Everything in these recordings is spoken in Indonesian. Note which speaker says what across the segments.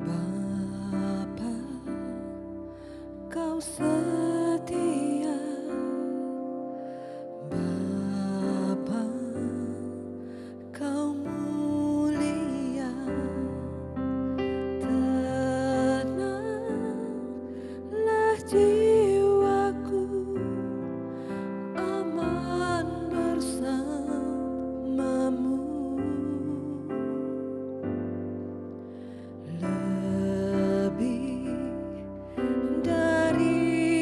Speaker 1: Bapa, kau setia. Bapa, kau mulia. Tenanglah jiwaku, aman bersamamu. Lebih dari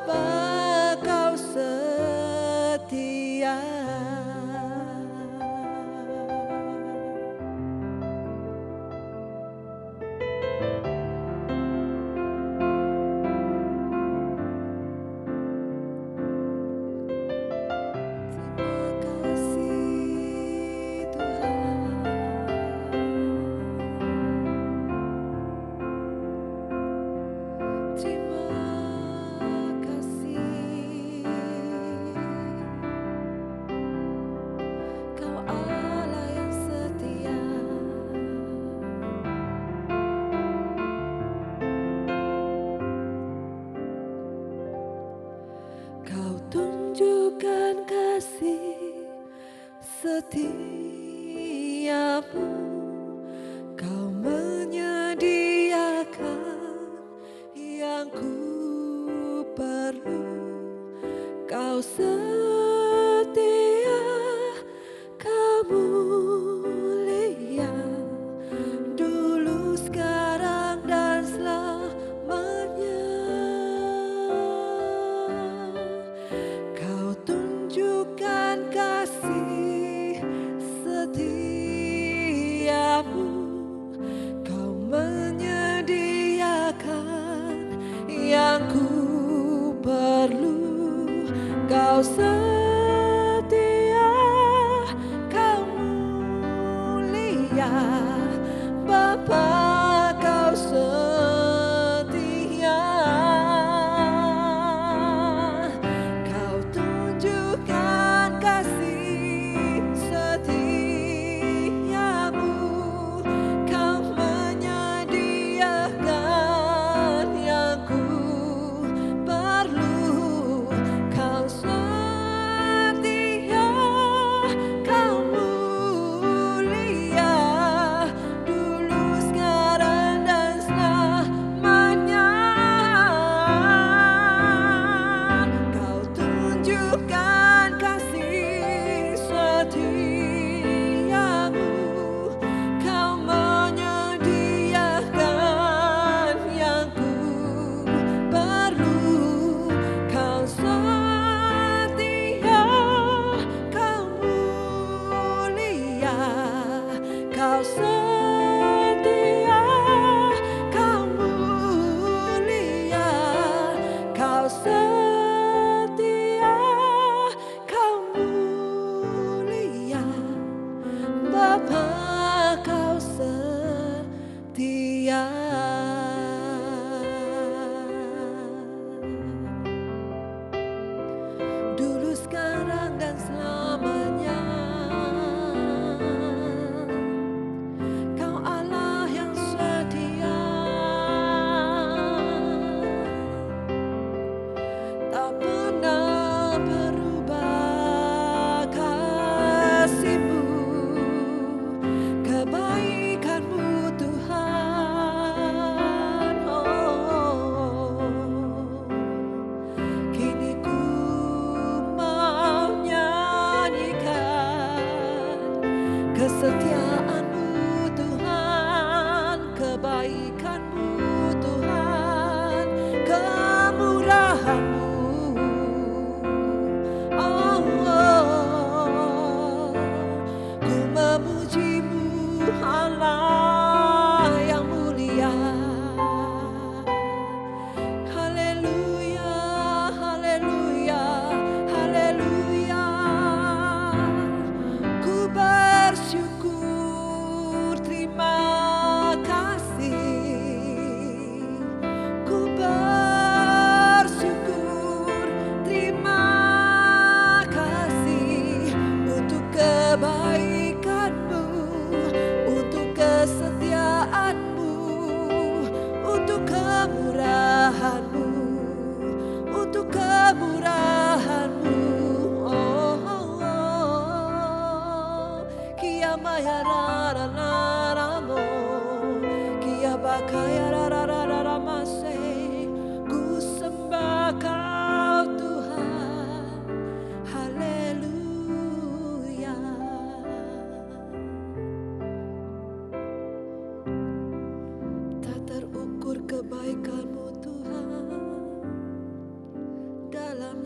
Speaker 1: Bapa kau setia. Terima kasih Kau Allah yang setia. Kau tunjukkan kasih setiamu. Kau menyediakan yang ku perlu. Kau setia, kau mulia, dulu, sekarang, dan selamanya. Kau tunjukkan kasih setiamu. Kau menyediakan yang ku perlu. Kau setia, kau mulia, Bapa kau setia. Kau tunjukkan kasih setiamu. Kau menyediakan yang ku perlu. Kau setia, kau mulia, dulu, sekarang, dan selamanya. Kau tunjukkan kasih setiamu. Kau menyediakan yang ku perlu. Kau setia, kau mulia, kau setia, kau mulia, kau setia, kau mulia, Bapa kau setia. Dulu, sekarang, dan selamanya. Kau Allah yang setia.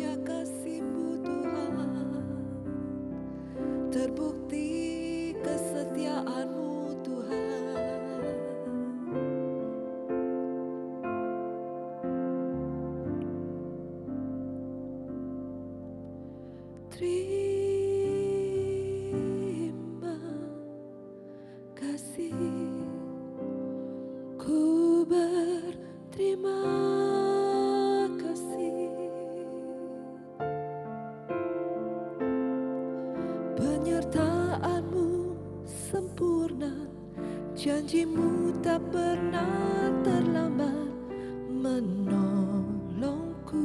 Speaker 1: indahnya kasih-Mu Tuhan, terbukti kesetiaan-Mu Tuhan. Terima kasih, ku berterima kasih. Penyertaan-Mu sempurna, janji-Mu tak pernah terlambat menolongku.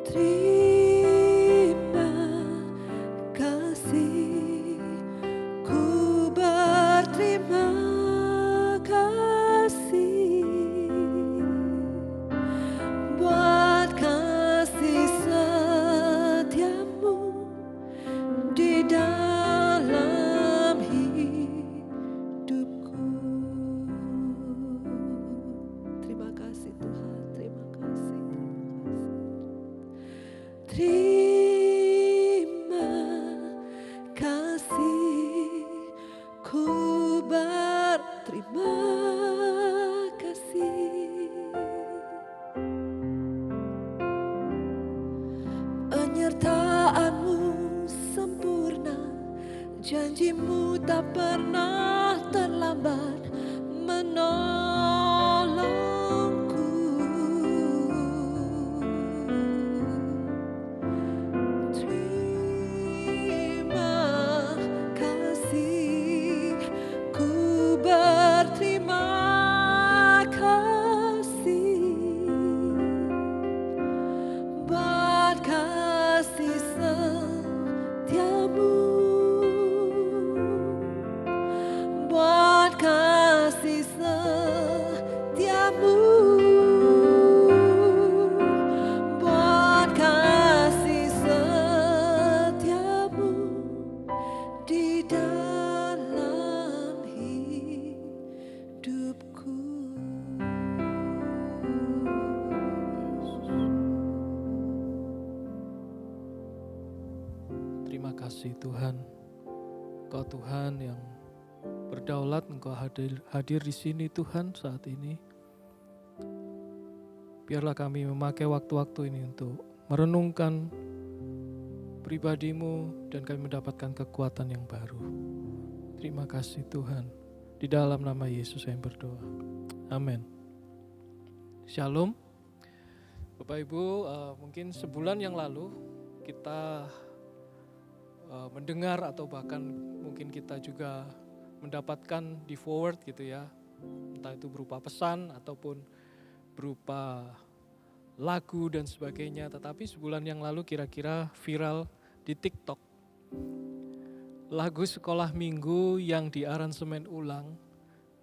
Speaker 1: Terima kasih, ku berterima kasih buat kasih setia-Mu di dalam hidupku. Terima kasih Tuhan, terima kasih, terima kasih, ku berterima kasih. Penyertaan-Mu sempurna, janji-Mu tak pernah terlambat menolongku. Terima kasih, ku berterima kasih buat kasih setia-Mu, buat kasih setia-Mu, buat kasih setia-Mu di dalam hidupku.
Speaker 2: Terima kasih Tuhan, Engkau Tuhan yang berdaulat, Engkau hadir di sini Tuhan saat ini. Biarlah kami memakai waktu-waktu ini untuk merenungkan pribadi-Mu dan kami mendapatkan kekuatan yang baru. Terima kasih Tuhan, di dalam nama Yesus saya berdoa. Amin. Shalom. Bapak Ibu, mungkin sebulan yang lalu kita mendengar atau bahkan mungkin kita juga mendapatkan di forward gitu ya, entah itu berupa pesan ataupun berupa lagu dan sebagainya. Tetapi sebulan yang lalu kira-kira viral di TikTok, lagu sekolah minggu yang diaransemen ulang,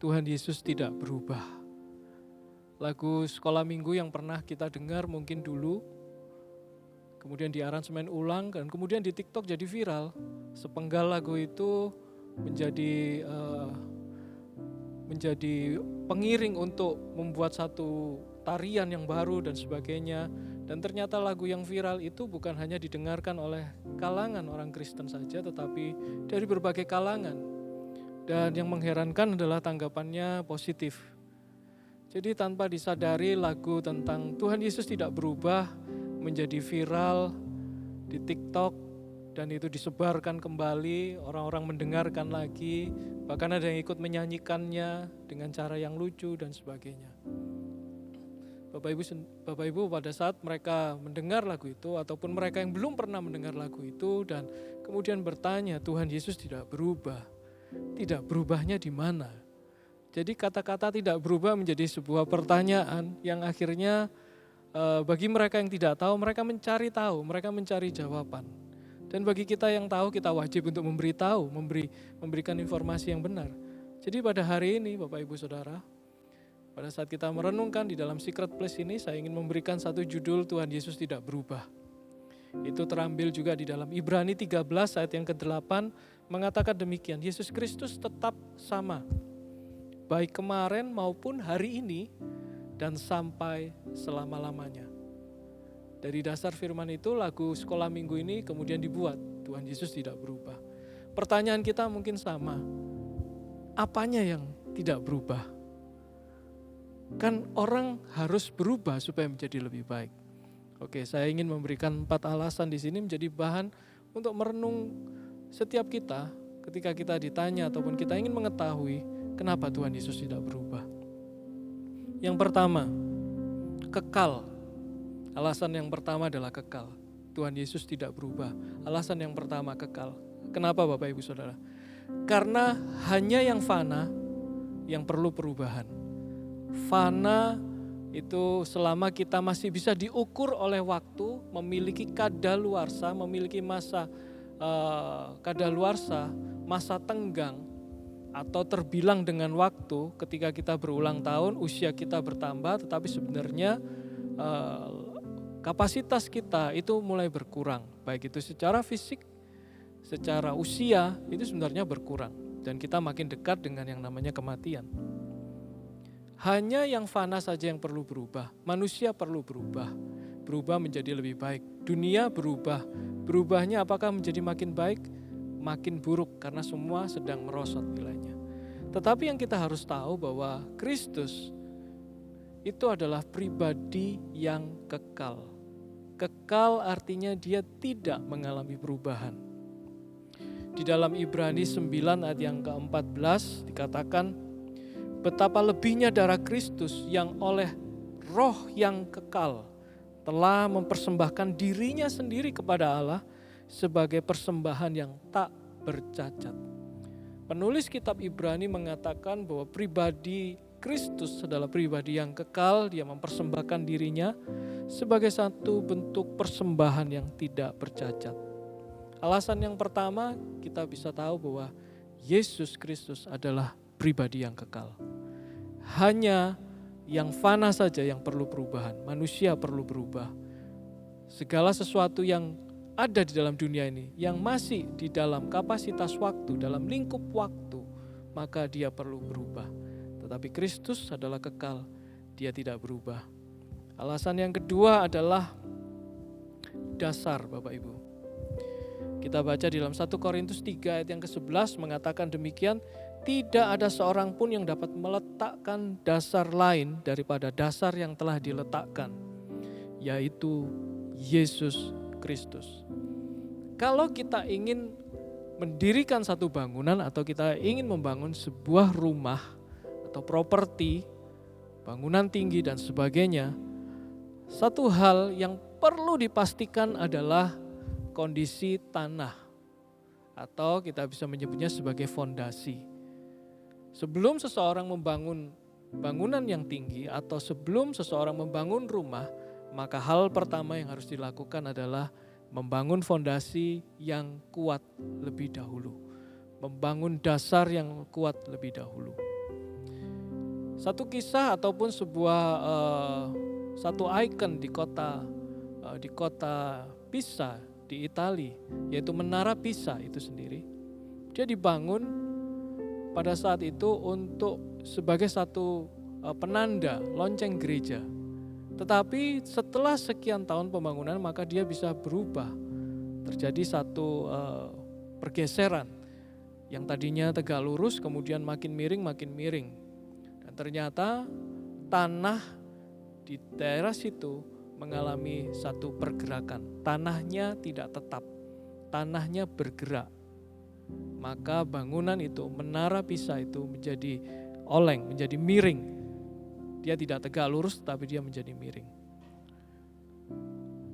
Speaker 2: Tuhan Yesus tidak berubah. Lagu sekolah minggu yang pernah kita dengar mungkin dulu, kemudian diaransemen ulang, dan kemudian di TikTok jadi viral. Sepenggal lagu itu menjadi pengiring untuk membuat satu tarian yang baru dan sebagainya. Dan ternyata lagu yang viral itu bukan hanya didengarkan oleh kalangan orang Kristen saja, tetapi dari berbagai kalangan. Dan yang mengherankan adalah tanggapannya positif. Jadi tanpa disadari lagu tentang Tuhan Yesus tidak berubah menjadi viral di TikTok dan itu disebarkan kembali, orang-orang mendengarkan lagi, bahkan ada yang ikut menyanyikannya dengan cara yang lucu dan sebagainya. Bapak Ibu pada saat mereka mendengar lagu itu ataupun mereka yang belum pernah mendengar lagu itu dan kemudian bertanya, Tuhan Yesus tidak berubah. Tidak berubahnya di mana? Jadi kata-kata tidak berubah menjadi sebuah pertanyaan yang akhirnya bagi mereka yang tidak tahu, mereka mencari jawaban. Dan bagi kita yang tahu, kita wajib untuk memberitahu, memberikan informasi yang benar. Jadi pada hari ini Bapak Ibu Saudara, pada saat kita merenungkan di dalam Secret Place ini, saya ingin memberikan satu judul, Tuhan Yesus tidak berubah. Itu terambil juga di dalam Ibrani 13 ayat yang ke-8, mengatakan demikian, Yesus Kristus tetap sama. baik kemarin maupun hari ini dan sampai selama-lamanya. Dari dasar firman itu lagu sekolah minggu ini kemudian dibuat. Tuhan Yesus tidak berubah. Pertanyaan kita mungkin sama. Apanya yang tidak berubah? Kan orang harus berubah supaya menjadi lebih baik. Oke, saya ingin memberikan 4 alasan di sini menjadi bahan untuk merenung setiap kita ketika kita ditanya ataupun kita ingin mengetahui kenapa Tuhan Yesus tidak berubah. Yang pertama, kekal. Alasan yang pertama adalah kekal. Tuhan Yesus tidak berubah. Alasan yang pertama kekal. Kenapa Bapak Ibu Saudara? Karena hanya yang fana yang perlu perubahan. Fana itu selama kita masih bisa diukur oleh waktu, memiliki kadaluarsa, memiliki masa kadaluarsa, masa tenggang, atau terbilang dengan waktu ketika kita berulang tahun, usia kita bertambah, tetapi sebenarnya kapasitas kita itu mulai berkurang, baik itu secara fisik, secara usia itu sebenarnya berkurang dan kita makin dekat dengan yang namanya kematian. Hanya yang fana saja yang perlu berubah, manusia perlu berubah menjadi lebih baik. Dunia berubah, berubahnya apakah menjadi makin baik? Makin buruk karena semua sedang merosot nilainya. Tetapi yang kita harus tahu bahwa Kristus itu adalah pribadi yang kekal. Kekal artinya dia tidak mengalami perubahan. Di dalam Ibrani 9 ayat yang ke-14 dikatakan, betapa lebihnya darah Kristus yang oleh roh yang kekal telah mempersembahkan dirinya sendiri kepada Allah sebagai persembahan yang tak bercacat. Penulis kitab Ibrani mengatakan bahwa pribadi Kristus adalah pribadi yang kekal, dia mempersembahkan dirinya sebagai satu bentuk persembahan yang tidak bercacat. Alasan yang pertama, kita bisa tahu bahwa Yesus Kristus adalah pribadi yang kekal. Hanya yang fana saja yang perlu perubahan, manusia perlu berubah. Segala sesuatu yang ada di dalam dunia ini, yang masih di dalam kapasitas waktu, dalam lingkup waktu, maka dia perlu berubah. Tetapi Kristus adalah kekal, dia tidak berubah. Alasan yang kedua adalah dasar, Bapak Ibu. Kita baca di dalam 1 Korintus 3 ayat yang ke-11 mengatakan demikian, tidak ada seorang pun yang dapat meletakkan dasar lain daripada dasar yang telah diletakkan, yaitu Yesus Kristus. Kalau kita ingin mendirikan satu bangunan atau kita ingin membangun sebuah rumah atau properti, bangunan tinggi dan sebagainya, satu hal yang perlu dipastikan adalah kondisi tanah atau kita bisa menyebutnya sebagai fondasi. Sebelum seseorang membangun bangunan yang tinggi atau sebelum seseorang membangun rumah, maka hal pertama yang harus dilakukan adalah membangun fondasi yang kuat lebih dahulu. Membangun dasar yang kuat lebih dahulu. Satu kisah ataupun satu ikon di kota Pisa di Italia, yaitu Menara Pisa itu sendiri. Dia dibangun pada saat itu untuk sebagai satu penanda lonceng gereja. Tetapi setelah sekian tahun pembangunan maka dia bisa berubah. Terjadi satu pergeseran yang tadinya tegak lurus kemudian makin miring. Dan ternyata tanah di daerah situ mengalami satu pergerakan. Tanahnya tidak tetap, tanahnya bergerak. Maka bangunan itu, Menara Pisa itu menjadi oleng, menjadi miring. Dia tidak tegak lurus tapi dia menjadi miring.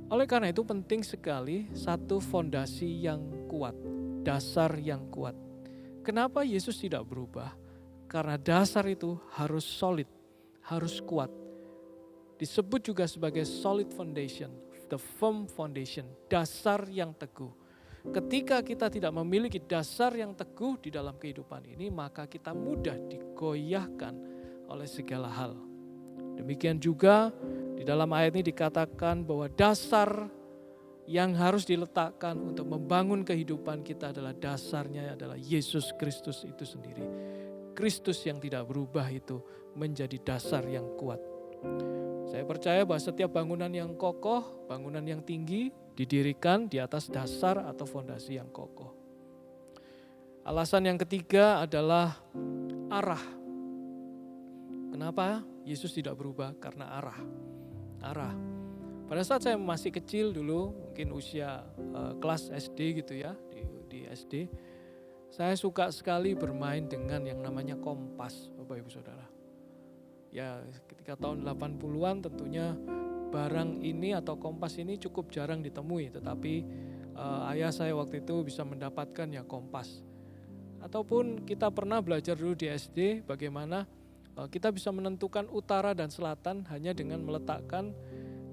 Speaker 2: Oleh karena itu penting sekali satu fondasi yang kuat, dasar yang kuat. Kenapa Yesus tidak berubah? Karena dasar itu harus solid, harus kuat. Disebut juga sebagai solid foundation, the firm foundation, dasar yang teguh. Ketika kita tidak memiliki dasar yang teguh di dalam kehidupan ini, maka kita mudah digoyahkan oleh segala hal. Demikian juga di dalam ayat ini dikatakan bahwa dasar yang harus diletakkan untuk membangun kehidupan kita adalah dasarnya adalah Yesus Kristus itu sendiri. Kristus yang tidak berubah itu menjadi dasar yang kuat. Saya percaya bahwa setiap bangunan yang kokoh, bangunan yang tinggi didirikan di atas dasar atau fondasi yang kokoh. Alasan yang ketiga adalah arah. Kenapa Yesus tidak berubah? Karena arah. Pada saat saya masih kecil dulu, mungkin usia kelas SD gitu ya, di SD, saya suka sekali bermain dengan yang namanya kompas, Bapak Ibu Saudara. Ya, ketika tahun 80-an tentunya barang ini atau kompas ini cukup jarang ditemui, tetapi ayah saya waktu itu bisa mendapatkan ya kompas. Ataupun kita pernah belajar dulu di SD bagaimana kita bisa menentukan utara dan selatan hanya dengan meletakkan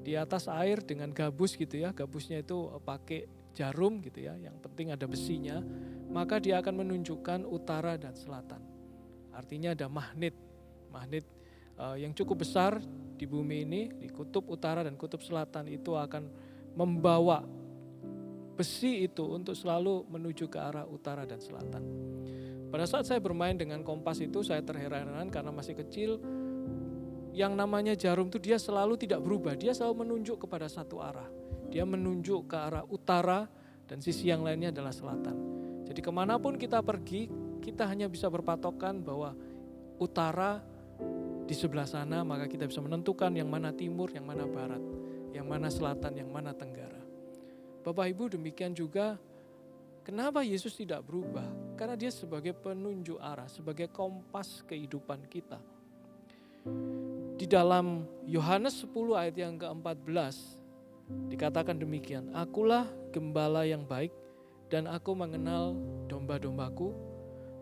Speaker 2: di atas air dengan gabus gitu ya. Gabusnya itu pakai jarum gitu ya, yang penting ada besinya. Maka dia akan menunjukkan utara dan selatan. Artinya ada magnet yang cukup besar di bumi ini, di kutub utara dan kutub selatan itu akan membawa besi itu untuk selalu menuju ke arah utara dan selatan. Pada saat saya bermain dengan kompas itu saya terheran-heran karena masih kecil, yang namanya jarum itu dia selalu tidak berubah, dia selalu menunjuk kepada satu arah. Dia menunjuk ke arah utara dan sisi yang lainnya adalah selatan. Jadi kemanapun kita pergi, kita hanya bisa berpatokan bahwa utara di sebelah sana, maka kita bisa menentukan yang mana timur, yang mana barat, yang mana selatan, yang mana tenggara. Bapak Ibu, demikian juga kenapa Yesus tidak berubah? Karena dia sebagai penunjuk arah, sebagai kompas kehidupan kita. Di dalam Yohanes 10 ayat yang ke-14 dikatakan demikian, "Akulah gembala yang baik dan aku mengenal domba-dombaku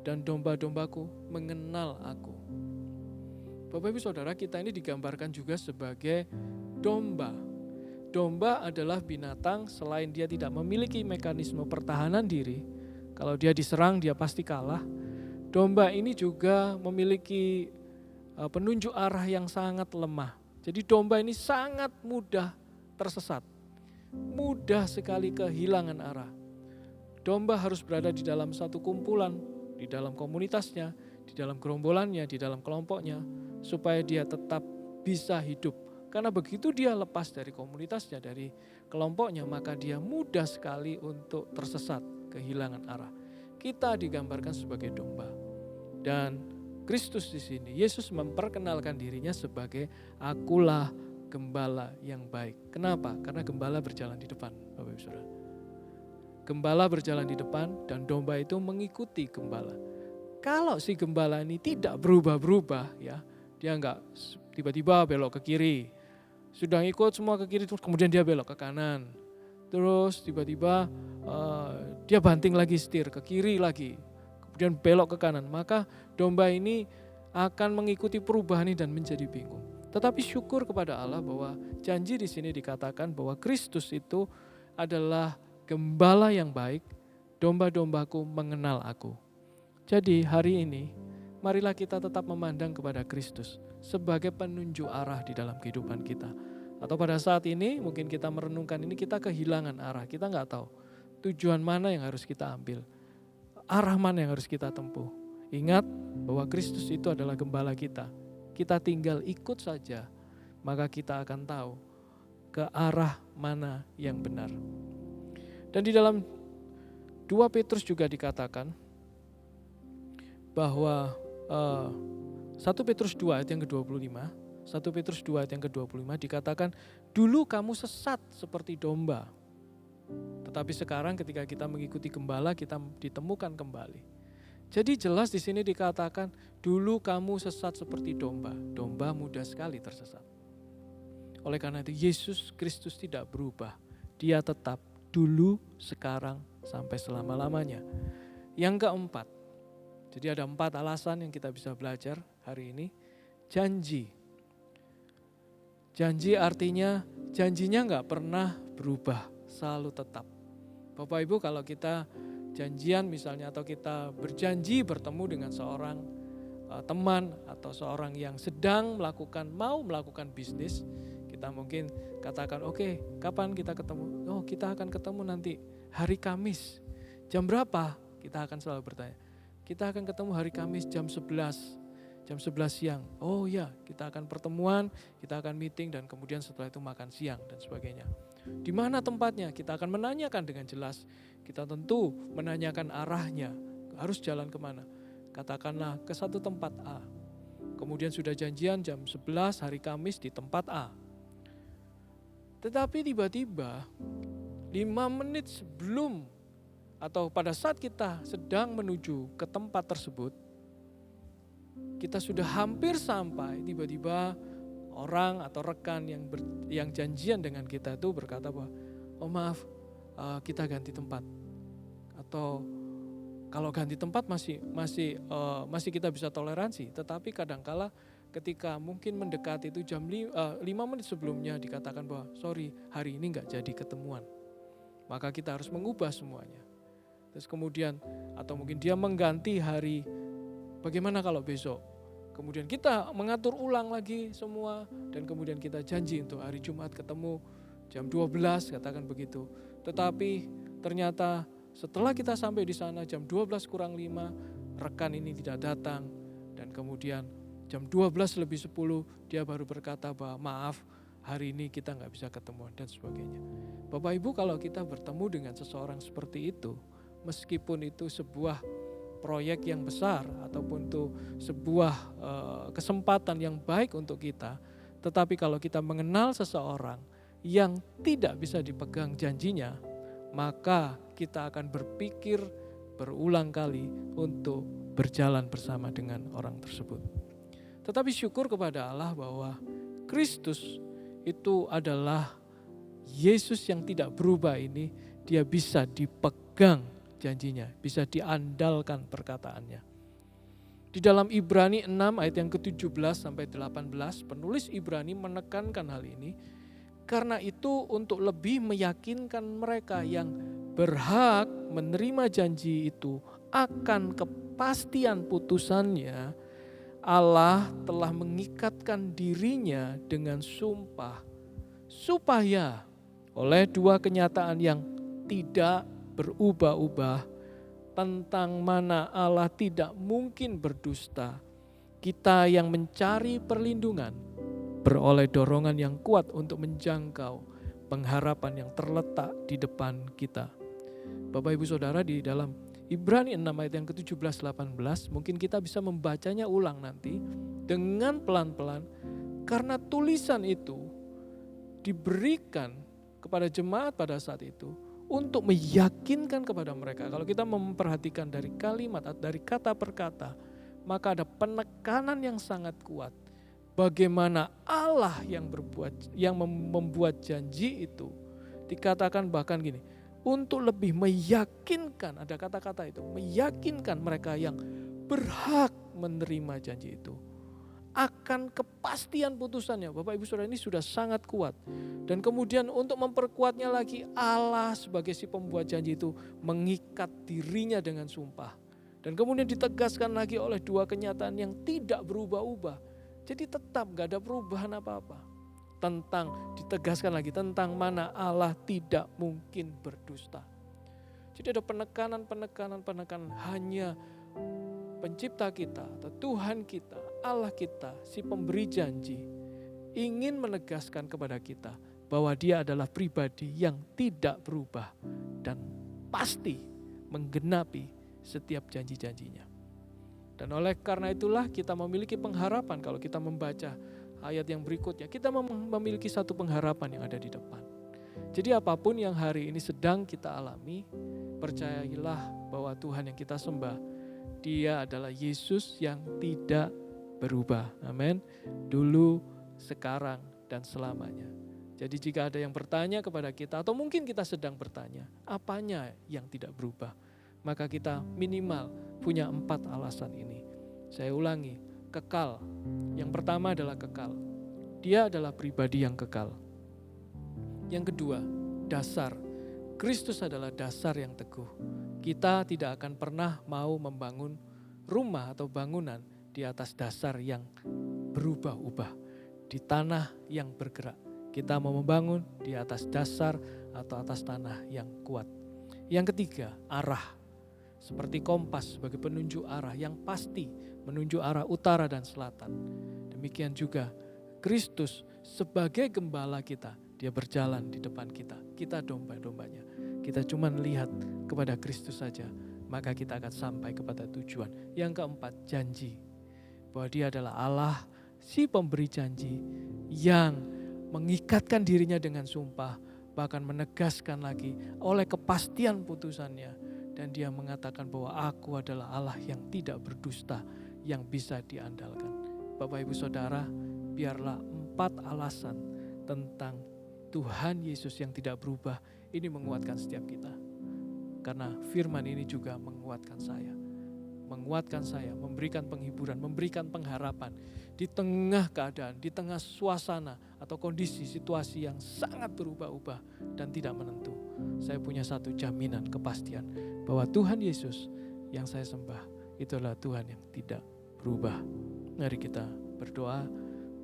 Speaker 2: dan domba-dombaku mengenal aku." Bapak Ibu Saudara, kita ini digambarkan juga sebagai domba. Domba adalah binatang selain dia tidak memiliki mekanisme pertahanan diri, kalau dia diserang dia pasti kalah. Domba ini juga memiliki penunjuk arah yang sangat lemah. Jadi domba ini sangat mudah tersesat, mudah sekali kehilangan arah. Domba harus berada di dalam satu kumpulan, di dalam komunitasnya, di dalam gerombolannya, di dalam kelompoknya, supaya dia tetap bisa hidup. Karena begitu dia lepas dari komunitasnya, dari kelompoknya, maka dia mudah sekali untuk tersesat, kehilangan arah. Kita digambarkan sebagai domba. Dan Kristus di sini, Yesus memperkenalkan dirinya sebagai akulah gembala yang baik. Kenapa? Karena gembala berjalan di depan, Bapak Ibu Saudara. Gembala berjalan di depan dan domba itu mengikuti gembala. Kalau si gembala ini tidak berubah-berubah, ya, dia enggak tiba-tiba belok ke kiri. Sudah ikut semua ke kiri, kemudian dia belok ke kanan. Terus tiba-tiba dia banting lagi setir ke kiri lagi. Kemudian belok ke kanan. Maka domba ini akan mengikuti perubahan ini dan menjadi bingung. Tetapi syukur kepada Allah bahwa janji di sini dikatakan bahwa Kristus itu adalah gembala yang baik, domba-dombaku mengenal aku. Jadi hari ini marilah kita tetap memandang kepada Kristus sebagai penunjuk arah di dalam kehidupan kita. Atau pada saat ini mungkin kita merenungkan ini, kita kehilangan arah, kita nggak tahu tujuan mana yang harus kita ambil, arah mana yang harus kita tempuh. Ingat bahwa Kristus itu adalah gembala kita. Kita tinggal ikut saja, maka kita akan tahu ke arah mana yang benar. Dan di dalam 2 Petrus juga dikatakan bahwa 1 Petrus 2 ayat yang ke-25, 1 Petrus 2 ayat yang ke-25 dikatakan, dulu kamu sesat seperti domba, tetapi sekarang ketika kita mengikuti gembala kita ditemukan kembali. Jadi jelas di sini dikatakan, dulu kamu sesat seperti domba, domba mudah sekali tersesat. Oleh karena itu Yesus Kristus tidak berubah, dia tetap dulu, sekarang, sampai selama-lamanya. Yang keempat, jadi ada 4 alasan yang kita bisa belajar hari ini. Janji. Janji artinya janjinya gak pernah berubah, selalu tetap. Bapak Ibu, kalau kita janjian misalnya atau kita berjanji bertemu dengan seorang teman atau seorang yang sedang mau melakukan bisnis, kita mungkin katakan, oke, kapan kita ketemu? Oh, kita akan ketemu nanti hari Kamis. Jam berapa? Kita akan selalu bertanya. kita akan ketemu hari Kamis jam 11 siang. Oh ya, kita akan pertemuan, kita akan meeting, dan kemudian setelah itu makan siang dan sebagainya. Di mana tempatnya? Kita akan menanyakan dengan jelas. Kita tentu menanyakan arahnya, harus jalan kemana. Katakanlah ke satu tempat A. Kemudian sudah janjian jam 11 hari Kamis di tempat A. Tetapi tiba-tiba 5 menit sebelum atau pada saat kita sedang menuju ke tempat tersebut, kita sudah hampir sampai, tiba-tiba orang atau rekan yang janjian dengan kita itu berkata bahwa, oh maaf, kita ganti tempat. Atau kalau ganti tempat masih kita bisa toleransi, tetapi kadangkala ketika mungkin mendekati itu jam 5 menit sebelumnya dikatakan bahwa sorry, hari ini enggak jadi ketemuan. Maka kita harus mengubah semuanya. Terus kemudian atau mungkin dia mengganti hari, bagaimana kalau besok? Kemudian kita mengatur ulang lagi semua, dan kemudian kita janji untuk hari Jumat ketemu jam 12, katakan begitu. Tetapi ternyata setelah kita sampai di sana jam 12 kurang 5, rekan ini tidak datang, dan kemudian jam 12 lebih 10 dia baru berkata bahwa maaf, hari ini kita nggak bisa ketemuan dan sebagainya. Bapak Ibu, kalau kita bertemu dengan seseorang seperti itu, meskipun itu sebuah proyek yang besar ataupun itu sebuah kesempatan yang baik untuk kita, tetapi kalau kita mengenal seseorang yang tidak bisa dipegang janjinya, maka kita akan berpikir berulang kali untuk berjalan bersama dengan orang tersebut. Tetapi syukur kepada Allah bahwa Kristus itu adalah Yesus yang tidak berubah ini, dia bisa dipegang janjinya, bisa diandalkan perkataannya. Di dalam Ibrani 6 ayat yang ke-17 sampai 18, penulis Ibrani menekankan hal ini. Karena itu untuk lebih meyakinkan mereka yang berhak menerima janji itu akan kepastian putusannya, Allah telah mengikatkan dirinya dengan sumpah, supaya oleh dua kenyataan yang tidak berubah-ubah tentang mana Allah tidak mungkin berdusta, kita yang mencari perlindungan beroleh dorongan yang kuat untuk menjangkau pengharapan yang terletak di depan kita. Bapak Ibu Saudara, di dalam Ibrani 6 ayat yang ke-17-18 mungkin kita bisa membacanya ulang nanti dengan pelan-pelan, karena tulisan itu diberikan kepada jemaat pada saat itu untuk meyakinkan kepada mereka. Kalau kita memperhatikan dari kalimat atau dari kata per kata, maka ada penekanan yang sangat kuat. Bagaimana Allah yang membuat janji itu, dikatakan bahkan gini, untuk lebih meyakinkan, ada kata-kata itu, meyakinkan mereka yang berhak menerima janji itu akan kepastian putusannya. Bapak Ibu Saudara, ini sudah sangat kuat. Dan kemudian untuk memperkuatnya lagi, Allah sebagai si pembuat janji itu mengikat dirinya dengan sumpah. Dan kemudian ditegaskan lagi oleh dua kenyataan yang tidak berubah-ubah. Jadi tetap gak ada perubahan apa-apa. Ditegaskan lagi tentang mana Allah tidak mungkin berdusta. Jadi ada penekanan hanya pencipta kita atau Tuhan kita, Allah kita, si pemberi janji, ingin menegaskan kepada kita bahwa dia adalah pribadi yang tidak berubah dan pasti menggenapi setiap janji-janjinya. Dan oleh karena itulah kita memiliki pengharapan kalau kita membaca ayat yang berikutnya. Kita memiliki satu pengharapan yang ada di depan. Jadi apapun yang hari ini sedang kita alami, percayalah bahwa Tuhan yang kita sembah, Dia adalah Yesus yang tidak berubah. Amin. Dulu, sekarang, dan selamanya. Jadi jika ada yang bertanya kepada kita, atau mungkin kita sedang bertanya, apanya yang tidak berubah? Maka kita minimal punya 4 alasan ini. Saya ulangi, kekal. Yang pertama adalah kekal. Dia adalah pribadi yang kekal. Yang kedua, dasar. Kristus adalah dasar yang teguh. Kita tidak akan pernah mau membangun rumah atau bangunan di atas dasar yang berubah-ubah, di tanah yang bergerak. Kita mau membangun di atas dasar atau atas tanah yang kuat. Yang ketiga, arah. seperti kompas sebagai penunjuk arah yang pasti menunjuk arah utara dan selatan. Demikian juga Kristus sebagai gembala kita, dia berjalan di depan kita. Kita domba-dombanya. Kita cuma lihat kepada Kristus saja, maka kita akan sampai kepada tujuan. Yang keempat, janji. Bahwa dia adalah Allah, si pemberi janji yang mengikatkan dirinya dengan sumpah, bahkan menegaskan lagi oleh kepastian putusannya. Dan dia mengatakan bahwa aku adalah Allah yang tidak berdusta, yang bisa diandalkan. Bapak Ibu Saudara, biarlah 4 alasan tentang Tuhan Yesus yang tidak berubah ini menguatkan setiap kita. Karena firman ini juga menguatkan saya. Menguatkan saya, memberikan penghiburan, memberikan pengharapan di tengah keadaan, di tengah suasana atau kondisi situasi yang sangat berubah-ubah dan tidak menentu. Saya punya satu jaminan kepastian bahwa Tuhan Yesus yang saya sembah itu adalah Tuhan yang tidak berubah. Mari kita berdoa.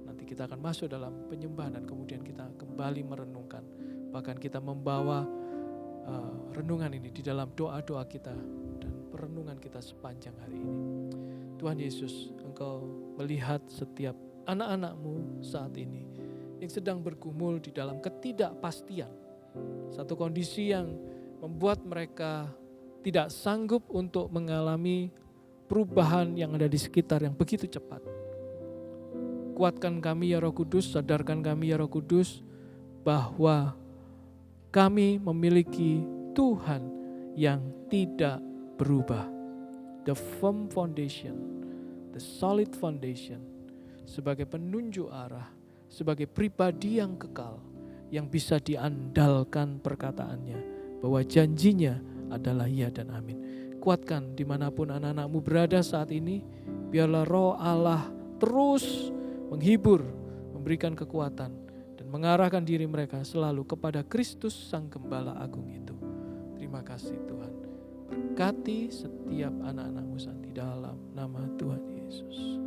Speaker 2: Nanti kita akan masuk dalam penyembahan dan kemudian kita kembali merenungkan. Bahkan kita membawa renungan ini di dalam doa-doa kita dan perenungan kita sepanjang hari ini. Tuhan Yesus, Engkau melihat setiap anak-anak-Mu saat ini yang sedang bergumul di dalam ketidakpastian. Satu kondisi yang membuat mereka tidak sanggup untuk mengalami perubahan yang ada di sekitar yang begitu cepat. Kuatkan kami ya Roh Kudus, sadarkan kami ya Roh Kudus bahwa kami memiliki Tuhan yang tidak berubah. The firm foundation, the solid foundation, sebagai penunjuk arah, sebagai pribadi yang kekal, yang bisa diandalkan perkataannya, bahwa janjinya adalah ya dan amin. Kuatkan dimanapun anak-anak-Mu berada saat ini, biarlah Roh Allah terus menghibur, memberikan kekuatan, dan mengarahkan diri mereka selalu kepada Kristus Sang Gembala Agung itu. Terima kasih Tuhan. Berkati setiap anak-anak-Mu saat di dalam nama Tuhan Yesus.